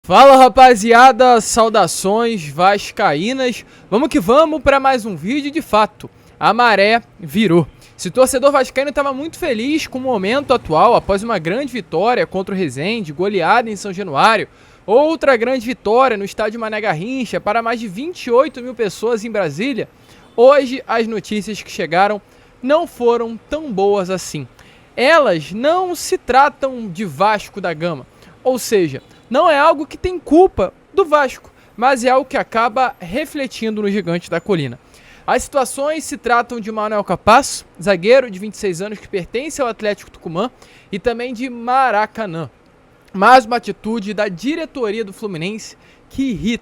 Fala rapaziada, saudações vascaínas, vamos que vamos para mais um vídeo. De fato, a maré virou. Esse torcedor vascaíno estava muito feliz com o momento atual, após uma grande vitória contra o Resende, goleada em São Januário, outra grande vitória no estádio Mané Garrincha para mais de 28 mil pessoas em Brasília. Hoje as notícias que chegaram não foram tão boas assim. Elas não se tratam de Vasco da Gama, ou seja, não é algo que tem culpa do Vasco, mas é algo que acaba refletindo no Gigante da Colina. As situações se tratam de Manuel Capasso, zagueiro de 26 anos que pertence ao Atlético Tucumã, e também de Maracanã. Mas uma atitude da diretoria do Fluminense que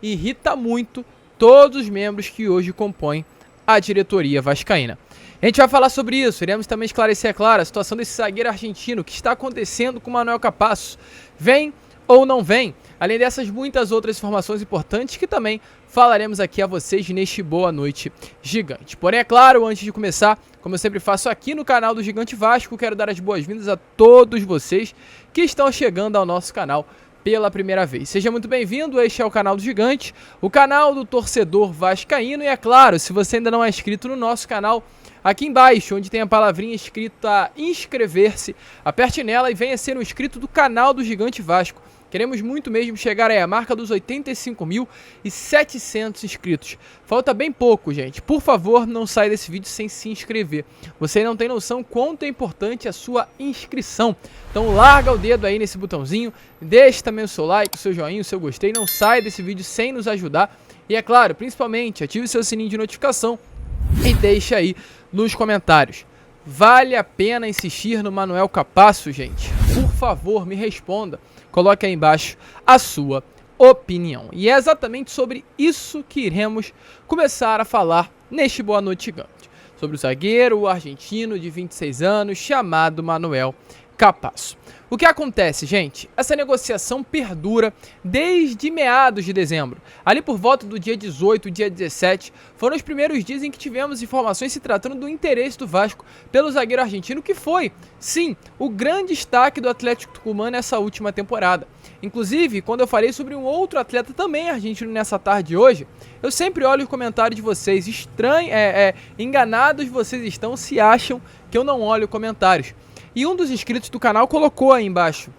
irrita muito todos os membros que hoje compõem a diretoria vascaína. A gente vai falar sobre isso, iremos também esclarecer, é claro, a situação desse zagueiro argentino, o que está acontecendo com o Manuel Capasso. Vem ou não vem, além dessas muitas outras informações importantes que também falaremos aqui a vocês neste Boa Noite Gigante. Porém, é claro, antes de começar, como eu sempre faço aqui no canal do Gigante Vasco, quero dar as boas-vindas a todos vocês que estão chegando ao nosso canal pela primeira vez. Seja muito bem-vindo, este é o canal do Gigante, o canal do torcedor vascaíno, e é claro, se você ainda não é inscrito no nosso canal, aqui embaixo, onde tem a palavrinha escrita inscrever-se, aperte nela e venha ser um inscrito do canal do Gigante Vasco. Queremos muito mesmo chegar aí à marca dos 85.700 inscritos. Falta bem pouco, gente. Por favor, não saia desse vídeo sem se inscrever. Você não tem noção quanto é importante a sua inscrição. Então larga o dedo aí nesse botãozinho, deixe também o seu like, o seu joinha, o seu gostei. Não saia desse vídeo sem nos ajudar. E é claro, principalmente, ative o seu sininho de notificação e deixe aí nos comentários. Vale a pena insistir no Manuel Capasso, gente? Por favor, me responda. Coloque aí embaixo a sua opinião. E é exatamente sobre isso que iremos começar a falar neste Boa Noite Gigante. Sobre o zagueiro argentino de 26 anos chamado Manuel Capasso. O que acontece, gente? Essa negociação perdura desde meados de dezembro. Ali por volta do dia 18, dia 17, foram os primeiros dias em que tivemos informações se tratando do interesse do Vasco pelo zagueiro argentino, que foi, sim, o grande destaque do Atlético Tucumã nessa última temporada. Inclusive, quando eu falei sobre um outro atleta também argentino nessa tarde de hoje, eu sempre olho os comentários de vocês. Enganados vocês estão se acham que eu não olho comentários. E um dos inscritos do canal colocou aí embaixo: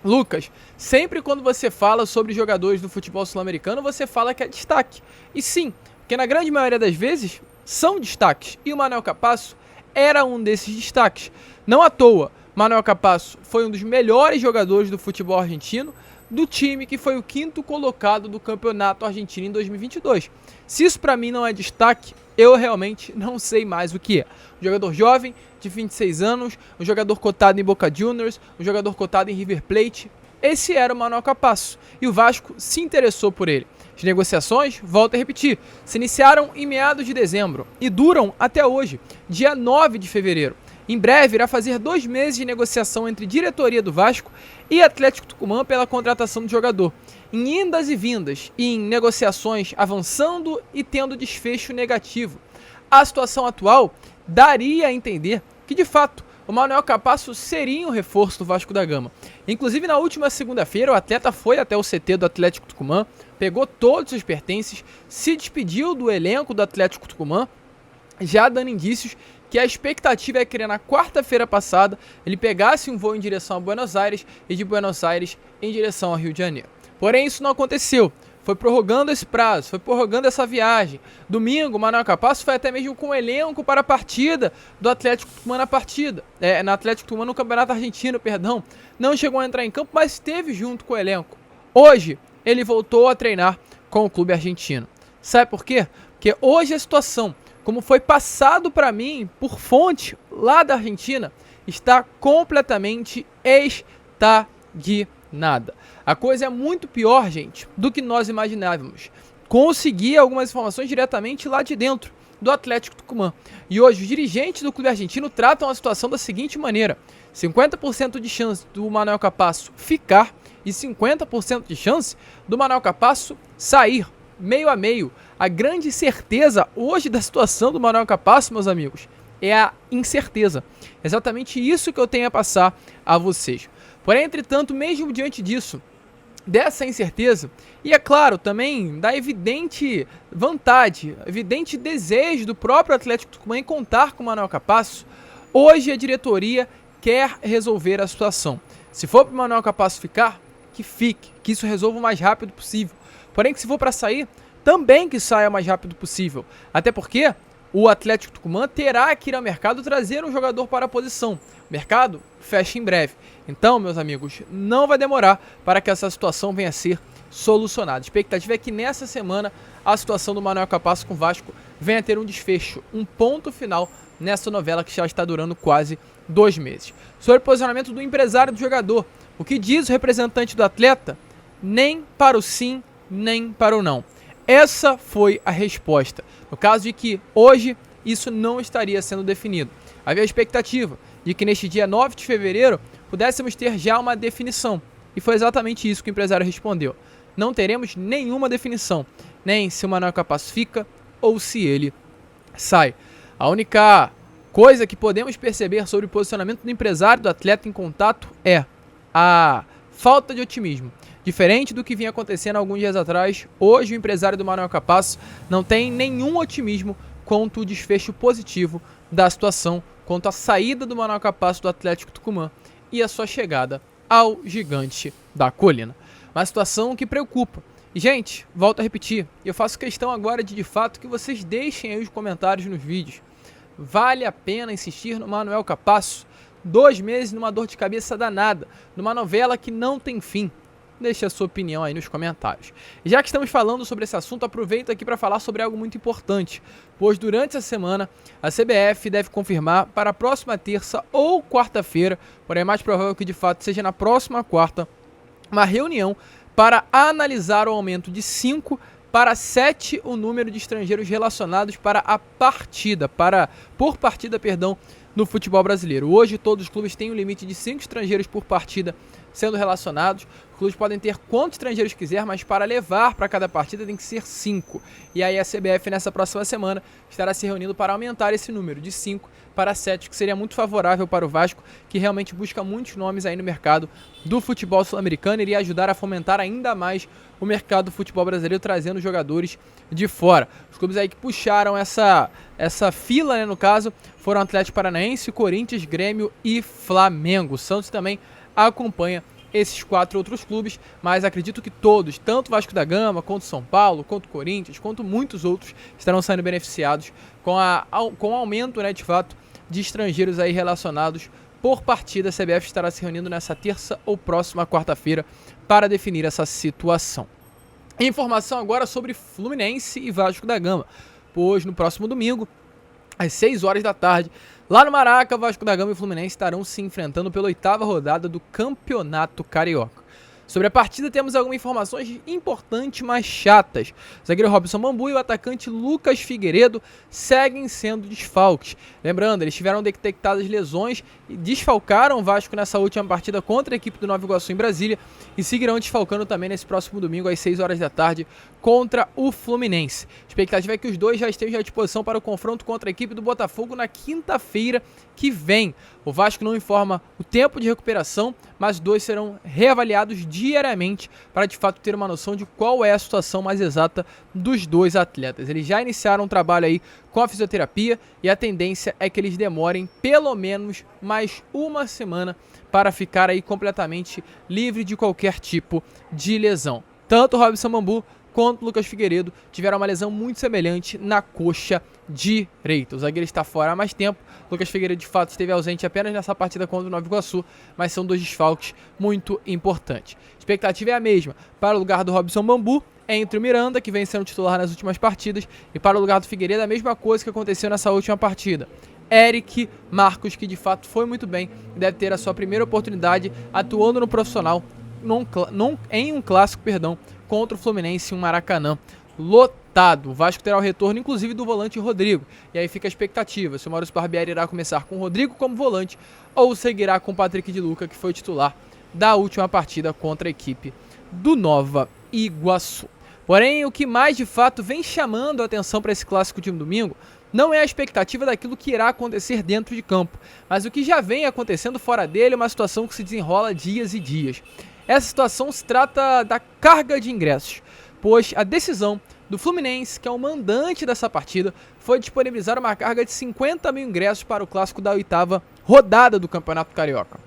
Lucas, sempre quando você fala sobre jogadores do futebol sul-americano, você fala que é destaque. E sim, porque na grande maioria das vezes são destaques. E o Manuel Capasso era um desses destaques. Não à toa, Manuel Capasso foi um dos melhores jogadores do futebol argentino, do time que foi o 5º colocado do campeonato argentino em 2022. Se isso pra mim não é destaque, eu realmente não sei mais o que é. Um jogador jovem, de 26 anos, um jogador cotado em Boca Juniors, um jogador cotado em River Plate. Esse era o Manuel Capasso, e o Vasco se interessou por ele. As negociações, volto a repetir, se iniciaram em meados de dezembro e duram até hoje, dia 9 de fevereiro. Em breve irá fazer 2 meses de negociação entre diretoria do Vasco e Atlético Tucumã pela contratação do jogador. Em indas e vindas e em negociações avançando e tendo desfecho negativo. A situação atual daria a entender que, de fato, o Manuel Capasso seria um reforço do Vasco da Gama. Inclusive, na última segunda-feira, o atleta foi até o CT do Atlético Tucumã, pegou todos os seus pertences, se despediu do elenco do Atlético Tucumã, já dando indícios que a expectativa é que na quarta-feira passada ele pegasse um voo em direção a Buenos Aires e de Buenos Aires em direção ao Rio de Janeiro. Porém, isso não aconteceu. Foi prorrogando esse prazo, foi prorrogando essa viagem. Domingo, o Manuel Capasso foi até mesmo com o elenco para a partida do Atlético Tucumã na Atlético Tucumã no Campeonato Argentino, perdão. Não chegou a entrar em campo, mas esteve junto com o elenco. Hoje, ele voltou a treinar com o clube argentino. Sabe por quê? Porque hoje a situação, como foi passado para mim por fonte lá da Argentina, está completamente estagnada. A coisa é muito pior, gente, do que nós imaginávamos. Consegui algumas informações diretamente lá de dentro do Atlético Tucumã. E hoje os dirigentes do clube argentino tratam a situação da seguinte maneira: 50% de chance do Manuel Capasso ficar e 50% de chance do Manuel Capasso sair, meio a meio. A grande certeza hoje da situação do Manuel Capasso, meus amigos, é a incerteza. Exatamente isso que eu tenho a passar a vocês. Porém, entretanto, mesmo diante disso, dessa incerteza e, é claro, também da evidente vontade, evidente desejo do próprio Atlético Tucumã em contar com o Manuel Capasso, hoje a diretoria quer resolver a situação. Se for para o Manuel Capasso ficar, que fique, que isso resolva o mais rápido possível. Porém, que se for para sair, também que saia o mais rápido possível. Até porque o Atlético Tucumã terá que ir ao mercado trazer um jogador para a posição. O mercado fecha em breve. Então, meus amigos, não vai demorar para que essa situação venha a ser solucionada. A expectativa é que nessa semana a situação do Manuel Capasso com o Vasco venha a ter um desfecho, um ponto final nessa novela que já está durando quase 2 meses. Sobre o posicionamento do empresário do jogador, o que diz o representante do atleta? Nem para o sim, nem para o não. Essa foi a resposta. No caso de que hoje isso não estaria sendo definido. Havia a expectativa de que neste dia 9 de fevereiro pudéssemos ter já uma definição. E foi exatamente isso que o empresário respondeu. Não teremos nenhuma definição, nem se o Manuel Capasso fica ou se ele sai. A única coisa que podemos perceber sobre o posicionamento do empresário do atleta em contato é a falta de otimismo. Diferente do que vinha acontecendo alguns dias atrás, hoje o empresário do Manuel Capasso não tem nenhum otimismo quanto o desfecho positivo da situação, quanto a saída do Manuel Capasso do Atlético Tucumã e a sua chegada ao Gigante da Colina. Uma situação que preocupa. E, gente, volto a repetir, eu faço questão agora de fato que vocês deixem aí os comentários nos vídeos. Vale a pena insistir no Manuel Capasso? 2 meses numa dor de cabeça danada, numa novela que não tem fim. Deixe a sua opinião aí nos comentários. E já que estamos falando sobre esse assunto, aproveito aqui para falar sobre algo muito importante, pois durante essa semana a CBF deve confirmar para a próxima terça ou quarta-feira, porém é mais provável que de fato seja na próxima quarta, uma reunião para analisar o aumento de 5 para 7 o número de estrangeiros relacionados para a partida, por partida, no futebol brasileiro. Hoje todos os clubes têm um limite de 5 estrangeiros por partida sendo relacionados. Os clubes podem ter quantos estrangeiros quiser, mas para levar para cada partida tem que ser 5. E aí a CBF nessa próxima semana estará se reunindo para aumentar esse número de 5 para 7, que seria muito favorável para o Vasco, que realmente busca muitos nomes aí no mercado do futebol sul-americano, iria ajudar a fomentar ainda mais o mercado do futebol brasileiro, trazendo jogadores de fora. Os clubes aí que puxaram essa fila, né, no caso, foram Atlético Paranaense, Corinthians, Grêmio e Flamengo. O Santos também acompanha esses 4 outros clubes, mas acredito que todos, tanto o Vasco da Gama, quanto São Paulo, quanto o Corinthians, quanto muitos outros, estarão sendo beneficiados com o aumento, né, de fato, de estrangeiros aí relacionados por partida. A CBF estará se reunindo nessa terça ou próxima quarta-feira para definir essa situação. Informação agora sobre Fluminense e Vasco da Gama, pois no próximo domingo, às 6 horas da tarde, lá no Maraca, Vasco da Gama e Fluminense estarão se enfrentando pela 8ª rodada do Campeonato Carioca. Sobre a partida temos algumas informações importantes, mas chatas. O zagueiro Robson Bambu e o atacante Lucas Figueiredo seguem sendo desfalques. Lembrando, eles tiveram detectadas lesões e desfalcaram o Vasco nessa última partida contra a equipe do Nova Iguaçu em Brasília e seguirão desfalcando também nesse próximo domingo às 6 horas da tarde contra o Fluminense. A expectativa é que os dois já estejam à disposição para o confronto contra a equipe do Botafogo na quinta-feira que vem. O Vasco não informa o tempo de recuperação, mas os dois serão reavaliados diariamente para de fato ter uma noção de qual é a situação mais exata dos dois atletas. Eles já iniciaram um trabalho aí com a fisioterapia e a tendência é que eles demorem pelo menos mais uma semana para ficar aí completamente livre de qualquer tipo de lesão. Tanto o Robson Bambu quanto o Lucas Figueiredo tiveram uma lesão muito semelhante na coxa direita. O zagueiro está fora há mais tempo. O Lucas Figueiredo de fato esteve ausente apenas nessa partida contra o Nova Iguaçu, mas são 2 desfalques muito importantes. A expectativa é a mesma para o lugar do Robson Bambu, entre o Miranda, que vem sendo titular nas últimas partidas, e para o lugar do Figueiredo a mesma coisa que aconteceu nessa última partida. Eric Marcos, que de fato foi muito bem e deve ter a sua primeira oportunidade atuando no profissional em um clássico, contra o Fluminense em um Maracanã lotado. O Vasco terá o retorno, inclusive, do volante Rodrigo. E aí fica a expectativa se o Maurício Barbieri irá começar com o Rodrigo como volante ou seguirá com o Patrick de Luca, que foi titular da última partida contra a equipe do Nova Iguaçu. Porém, o que mais de fato vem chamando a atenção para esse clássico de domingo não é a expectativa daquilo que irá acontecer dentro de campo, mas o que já vem acontecendo fora dele, é uma situação que se desenrola dias e dias. Essa situação se trata da carga de ingressos, pois a decisão do Fluminense, que é o mandante dessa partida, foi disponibilizar uma carga de 50 mil ingressos para o clássico da 8ª rodada do Campeonato Carioca.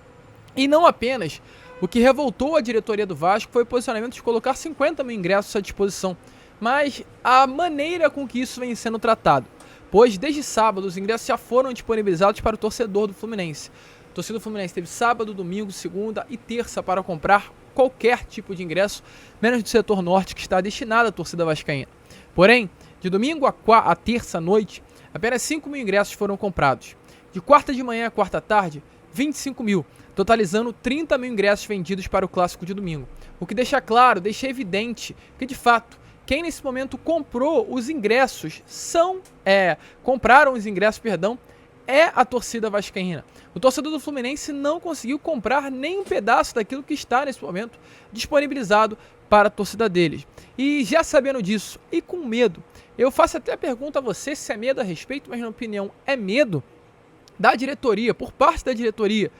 E não apenas, o que revoltou a diretoria do Vasco foi o posicionamento de colocar 50 mil ingressos à disposição, mas a maneira com que isso vem sendo tratado, pois desde sábado os ingressos já foram disponibilizados para o torcedor do Fluminense. O torcedor do Fluminense teve sábado, domingo, segunda e terça para comprar qualquer tipo de ingresso, menos do setor norte, que está destinado à torcida vascaína. Porém, de domingo a terça noite, apenas 5 mil ingressos foram comprados. De quarta de manhã a quarta tarde, 25 mil, totalizando 30 mil ingressos vendidos para o clássico de domingo. O que deixa claro, deixa evidente que, de fato, quem nesse momento compraram os ingressos é a torcida vascaína. O torcedor do Fluminense não conseguiu comprar nem um pedaço daquilo que está nesse momento disponibilizado para a torcida deles. E já sabendo disso e com medo, eu faço até a pergunta a você se é medo a respeito, mas na minha opinião é medo da diretoria, por parte da diretoria,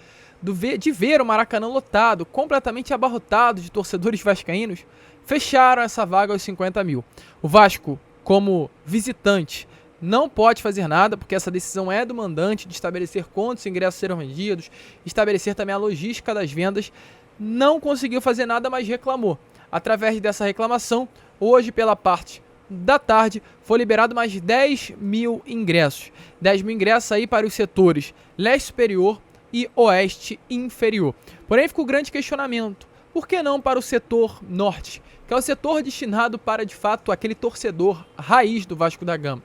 de ver o Maracanã lotado, completamente abarrotado de torcedores vascaínos, fecharam essa vaga aos 50 mil. O Vasco, como visitante, não pode fazer nada, porque essa decisão é do mandante de estabelecer quantos ingressos serão vendidos, estabelecer também a logística das vendas. Não conseguiu fazer nada, mas reclamou. Através dessa reclamação, hoje pela parte da tarde, foi liberado mais 10 mil ingressos. 10 mil ingressos aí para os setores leste superior e oeste inferior. Porém, fica o grande questionamento. Por que não para o setor norte, que é o setor destinado para, de fato, aquele torcedor raiz do Vasco da Gama?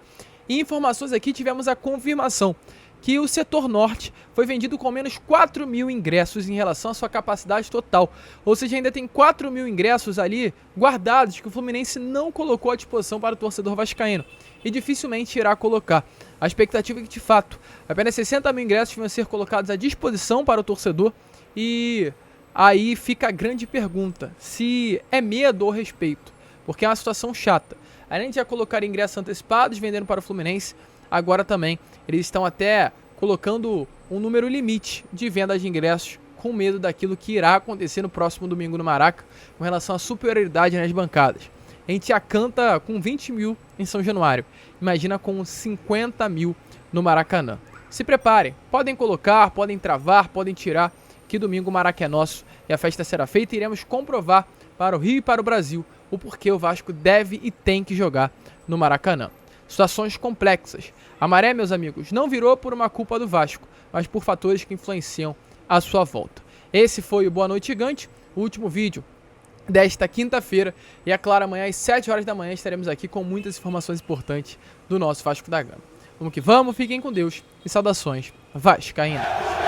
E informações aqui, tivemos a confirmação que o setor norte foi vendido com menos 4 mil ingressos em relação à sua capacidade total. Ou seja, ainda tem 4 mil ingressos ali guardados que o Fluminense não colocou à disposição para o torcedor vascaíno. E dificilmente irá colocar. A expectativa é que, de fato, apenas 60 mil ingressos vão ser colocados à disposição para o torcedor. E aí fica a grande pergunta, se é medo ou respeito. Porque é uma situação chata. Além de já colocar ingressos antecipados, vendendo para o Fluminense, agora também eles estão até colocando um número limite de venda de ingressos, com medo daquilo que irá acontecer no próximo domingo no Maraca, com relação à superioridade nas bancadas. A gente já canta com 20 mil em São Januário, imagina com 50 mil no Maracanã. Se preparem, podem colocar, podem travar, podem tirar, que domingo o Maraca é nosso e a festa será feita e iremos comprovar para o Rio e para o Brasil o porquê o Vasco deve e tem que jogar no Maracanã. Situações complexas. A maré, meus amigos, não virou por uma culpa do Vasco, mas por fatores que influenciam a sua volta. Esse foi o Boa Noite Gigante, o último vídeo desta quinta-feira. E é claro, amanhã às 7 horas da manhã estaremos aqui com muitas informações importantes do nosso Vasco da Gama. Vamos que vamos, fiquem com Deus e saudações vascaínas.